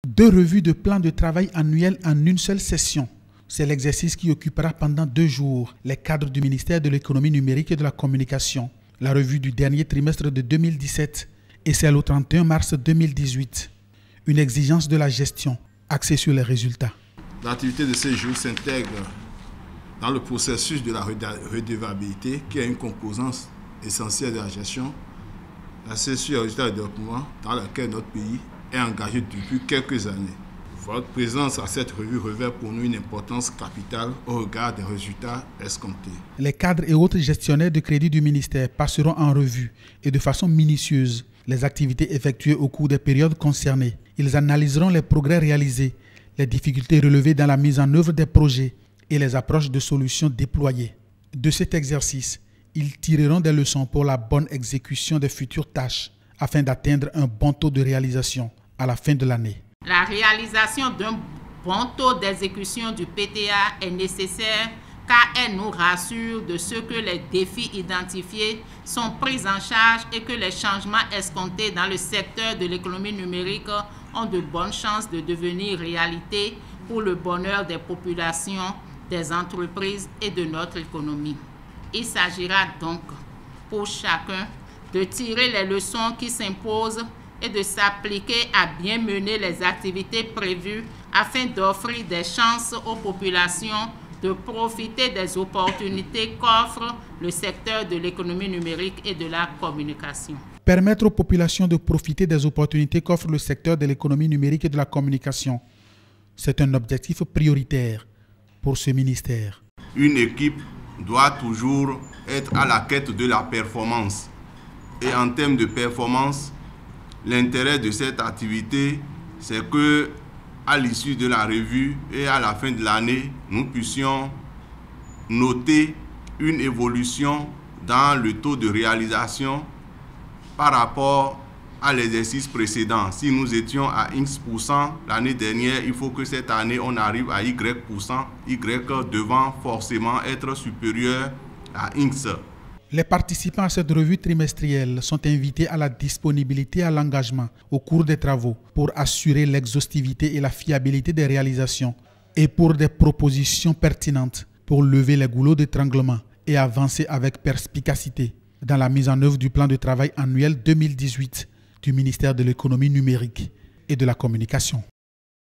Deux revues de plan de travail annuel en une seule session. C'est l'exercice qui occupera pendant 2 jours les cadres du ministère de l'économie numérique et de la communication. La revue du dernier trimestre de 2017 et celle au 31 mars 2018. Une exigence de la gestion axée sur les résultats. L'activité de ces jours s'intègre dans le processus de la redevabilité qui est une composante essentielle de la gestion, la session des résultats de développement dans laquelle notre pays est engagé depuis quelques années. Votre présence à cette revue revêt pour nous une importance capitale au regard des résultats escomptés. Les cadres et autres gestionnaires de crédit du ministère passeront en revue et de façon minutieuse les activités effectuées au cours des périodes concernées. Ils analyseront les progrès réalisés, les difficultés relevées dans la mise en œuvre des projets et les approches de solutions déployées. De cet exercice, ils tireront des leçons pour la bonne exécution des futures tâches afin d'atteindre un bon taux de réalisation à la fin de l'année. La réalisation d'un bon taux d'exécution du PTA est nécessaire car elle nous rassure de ce que les défis identifiés sont pris en charge et que les changements escomptés dans le secteur de l'économie numérique ont de bonnes chances de devenir réalité pour le bonheur des populations, des entreprises et de notre économie. Il s'agira donc pour chacun de tirer les leçons qui s'imposent et de s'appliquer à bien mener les activités prévues afin d'offrir des chances aux populations de profiter des opportunités qu'offre le secteur de l'économie numérique et de la communication. Permettre aux populations de profiter des opportunités qu'offre le secteur de l'économie numérique et de la communication, c'est un objectif prioritaire pour ce ministère. Une équipe doit toujours être à la quête de la performance. Et en termes de performance, l'intérêt de cette activité, c'est que à l'issue de la revue et à la fin de l'année, nous puissions noter une évolution dans le taux de réalisation par rapport à l'exercice précédent. Si nous étions à X% l'année dernière, il faut que cette année, on arrive à Y%. Y devant forcément être supérieur à X. Les participants à cette revue trimestrielle sont invités à la disponibilité et à l'engagement au cours des travaux pour assurer l'exhaustivité et la fiabilité des réalisations et pour des propositions pertinentes pour lever les goulots d'étranglement et avancer avec perspicacité dans la mise en œuvre du plan de travail annuel 2018 du ministère de l'économie numérique et de la communication.